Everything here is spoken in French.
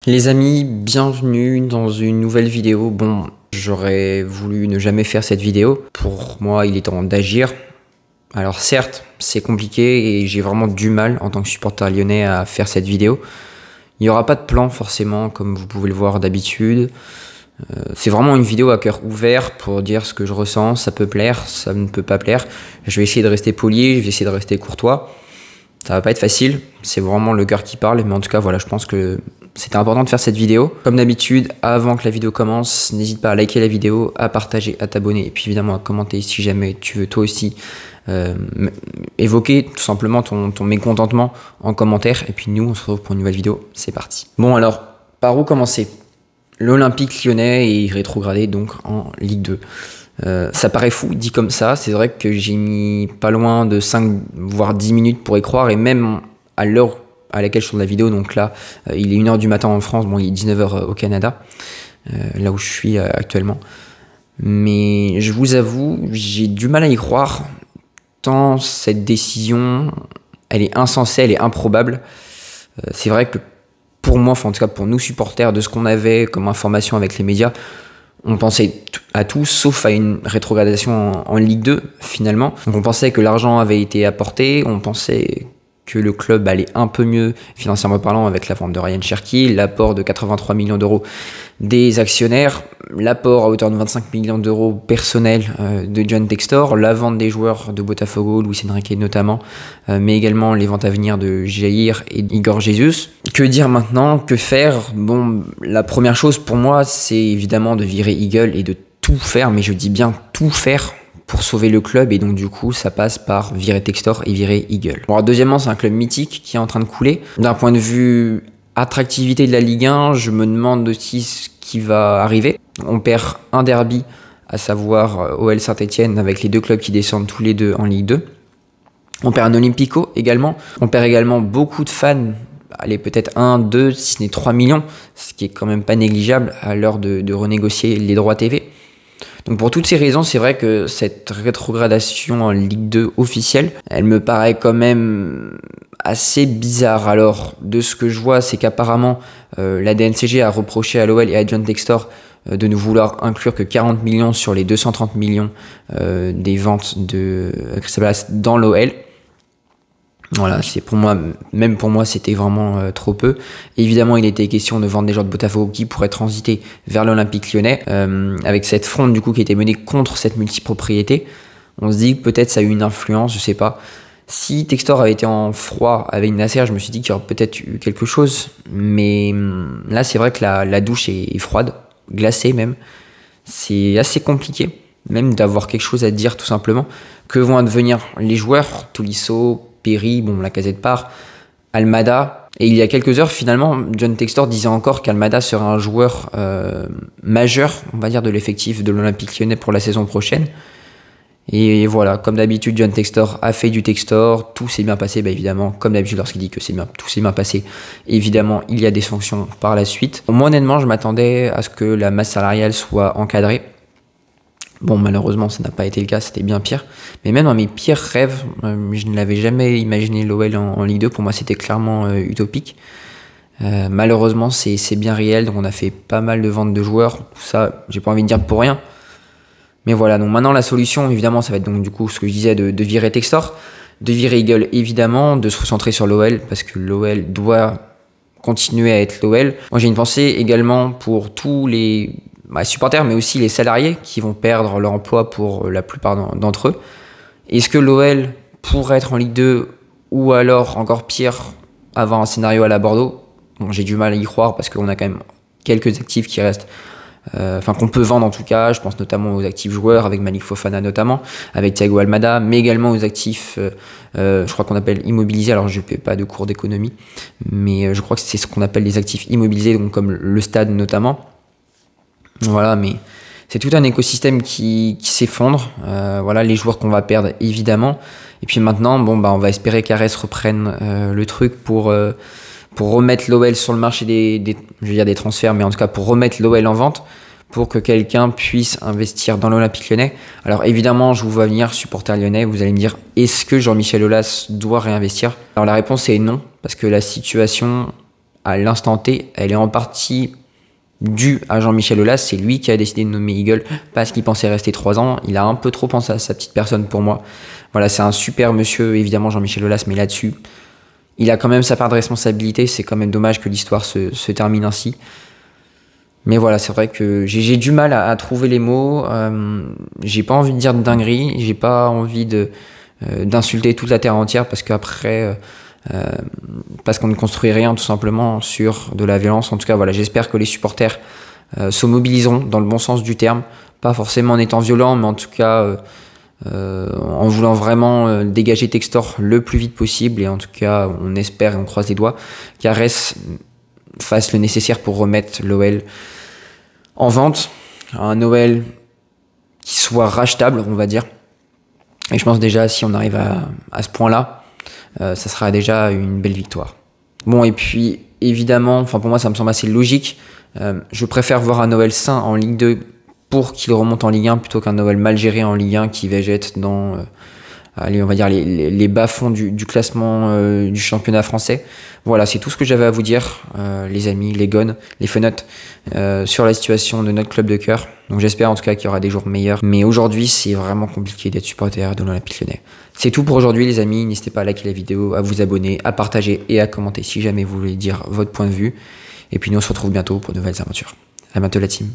Les amis, bienvenue dans une nouvelle vidéo. Bon, j'aurais voulu ne jamais faire cette vidéo. Pour moi, il est temps d'agir. Alors certes, c'est compliqué et j'ai vraiment du mal en tant que supporter lyonnais à faire cette vidéo. Il n'y aura pas de plan forcément, comme vous pouvez le voir d'habitude. C'est vraiment une vidéo à cœur ouvert pour dire ce que je ressens. Ça peut plaire, ça ne peut pas plaire. Je vais essayer de rester poli, je vais essayer de rester courtois. Ça va pas être facile, c'est vraiment le cœur qui parle, mais en tout cas voilà, je pense que c'était important de faire cette vidéo. Comme d'habitude, avant que la vidéo commence, n'hésite pas à liker la vidéo, à partager, à t'abonner et puis évidemment à commenter si jamais tu veux toi aussi évoquer tout simplement ton mécontentement en commentaire. Et puis nous, on se retrouve pour une nouvelle vidéo, c'est parti. Bon alors, par où commencer? L'Olympique lyonnais est rétrogradé donc en Ligue 2. Ça paraît fou dit comme ça, c'est vrai que j'ai mis pas loin de 5 voire 10 minutes pour y croire, et même à l'heure à laquelle je tourne la vidéo, donc là il est 1 h du matin en France, bon il est 19 h au Canada, là où je suis actuellement, mais je vous avoue j'ai du mal à y croire tant cette décision elle est insensée, elle est improbable. C'est vrai que pour moi, enfin en tout cas pour nous supporters, de ce qu'on avait comme information avec les médias, on pensait à tout sauf à une rétrogradation en Ligue 2 finalement. Donc on pensait que l'argent avait été apporté, on pensait que le club allait un peu mieux financièrement parlant avec la vente de Ryan Cherki, l'apport de 83 millions d'euros des actionnaires, l'apport à hauteur de 25 millions d'euros personnels de John Textor, la vente des joueurs de Botafogo, Luis Enrique notamment, mais également les ventes à venir de Jair et Igor Jesus. Que dire maintenant? Que faire? Bon, la première chose pour moi, c'est évidemment de virer Eagle et de tout faire, mais je dis bien tout faire pour sauver le club, et donc du coup ça passe par virer Textor et virer Eagle. Bon, alors, deuxièmement, c'est un club mythique qui est en train de couler. D'un point de vue attractivité de la Ligue 1, je me demande aussi ce qui va arriver. On perd un derby, à savoir OL Saint-Etienne, avec les deux clubs qui descendent tous les deux en Ligue 2. On perd un Olympico également. On perd également beaucoup de fans. Allez, peut-être 1, 2, si ce n'est 3 millions, ce qui est quand même pas négligeable à l'heure de renégocier les droits TV. Donc pour toutes ces raisons, c'est vrai que cette rétrogradation en Ligue 2 officielle, elle me paraît quand même assez bizarre. Alors, de ce que je vois, c'est qu'apparemment, la DNCG a reproché à l'OL et à John Textor de ne vouloir inclure que 40 millions sur les 230 millions des ventes de Crystal Palace dans l'OL. Voilà, c'est pour moi, même pour moi, c'était vraiment trop peu. Évidemment, il était question de vendre des joueurs de Botafogo qui pourraient transiter vers l'Olympique lyonnais, avec cette fronde du coup qui était menée contre cette multipropriété. On se dit que peut-être ça a eu une influence, je sais pas. Si Textor avait été en froid avec Nasser, je me suis dit qu'il y aurait peut-être eu quelque chose. Mais là, c'est vrai que la douche est froide, glacée même. C'est assez compliqué, même d'avoir quelque chose à dire tout simplement. Que vont advenir les joueurs? Tolisso, Perry, bon, Lacazette part, Almada. Et il y a quelques heures, finalement, John Textor disait encore qu'Almada serait un joueur majeur, on va dire, de l'effectif de l'Olympique lyonnais pour la saison prochaine. Et voilà, comme d'habitude, John Textor a fait du Textor, tout s'est bien passé, bah évidemment, comme d'habitude lorsqu'il dit que tout s'est bien passé, évidemment, il y a des sanctions par la suite. Moi, honnêtement, je m'attendais à ce que la masse salariale soit encadrée. Bon, malheureusement, ça n'a pas été le cas, c'était bien pire. Mais même dans mes pires rêves, je ne l'avais jamais imaginé l'OL en Ligue 2. Pour moi, c'était clairement utopique. Malheureusement, c'est bien réel. Donc, on a fait pas mal de ventes de joueurs. Tout ça, j'ai pas envie de dire pour rien. Mais voilà, donc maintenant, la solution, évidemment, ça va être donc du coup ce que je disais de virer Textor, de virer Eagle, évidemment, de se recentrer sur l'OL, parce que l'OL doit continuer à être l'OL. Moi, j'ai une pensée également pour tous les supporters, mais aussi les salariés qui vont perdre leur emploi pour la plupart d'entre eux. Est-ce que l'OL pourrait être en Ligue 2 ou alors, encore pire, avoir un scénario à la Bordeaux? Bon, j'ai du mal à y croire parce qu'on a quand même quelques actifs qui restent, qu'on peut vendre en tout cas. Je pense notamment aux actifs joueurs avec Malik Fofana notamment, avec Thiago Almada, mais également aux actifs, je crois qu'on appelle immobilisés. Alors je ne fais pas de cours d'économie, mais je crois que c'est ce qu'on appelle les actifs immobilisés, donc comme le stade notamment. Voilà, mais c'est tout un écosystème qui s'effondre. Voilà, les joueurs qu'on va perdre évidemment. Et puis maintenant, bon bah on va espérer qu'Ares reprenne le truc pour remettre l'OL sur le marché je veux dire des transferts, mais en tout cas pour remettre l'OL en vente, pour que quelqu'un puisse investir dans l'Olympique lyonnais. Alors évidemment, je vous vois venir, supporter lyonnais, vous allez me dire, est-ce que Jean-Michel Aulas doit réinvestir? Alors la réponse est non, parce que la situation à l'instant T, elle est en partie due à Jean-Michel Aulas. C'est lui qui a décidé de nommer Eagle parce qu'il pensait rester 3 ans. Il a un peu trop pensé à sa petite personne pour moi. Voilà, c'est un super monsieur, évidemment, Jean-Michel Aulas, mais là-dessus, il a quand même sa part de responsabilité. C'est quand même dommage que l'histoire se termine ainsi. Mais voilà, c'est vrai que j'ai du mal à trouver les mots. J'ai pas envie de dire de dinguerie. J'ai pas envie d'insulter toute la terre entière parce qu'après, parce qu'on ne construit rien tout simplement sur de la violence. En tout cas, voilà, j'espère que les supporters se mobiliseront dans le bon sens du terme. Pas forcément en étant violents, mais en tout cas en voulant vraiment dégager Textor le plus vite possible. Et en tout cas, on espère et on croise les doigts qu'Arès fasse le nécessaire pour remettre l'OL en vente, un OL qui soit rachetable, on va dire. Et je pense déjà, si on arrive à ce point-là, ça sera déjà une belle victoire. Bon, et puis, évidemment, enfin pour moi, ça me semble assez logique. Je préfère voir un OL sain en Ligue 2 pour qu'il remonte en Ligue 1 plutôt qu'un OL mal géré en Ligue 1 qui végète dans allez, on va dire les bas-fonds du classement du championnat français. Voilà, c'est tout ce que j'avais à vous dire, les amis, les gones, les fenotes, sur la situation de notre club de cœur. Donc j'espère en tout cas qu'il y aura des jours meilleurs. Mais aujourd'hui, c'est vraiment compliqué d'être supporter de l'Olympique Lyonnais. C'est tout pour aujourd'hui, les amis. N'hésitez pas à liker la vidéo, à vous abonner, à partager et à commenter si jamais vous voulez dire votre point de vue. Et puis nous, on se retrouve bientôt pour de nouvelles aventures. À bientôt la team.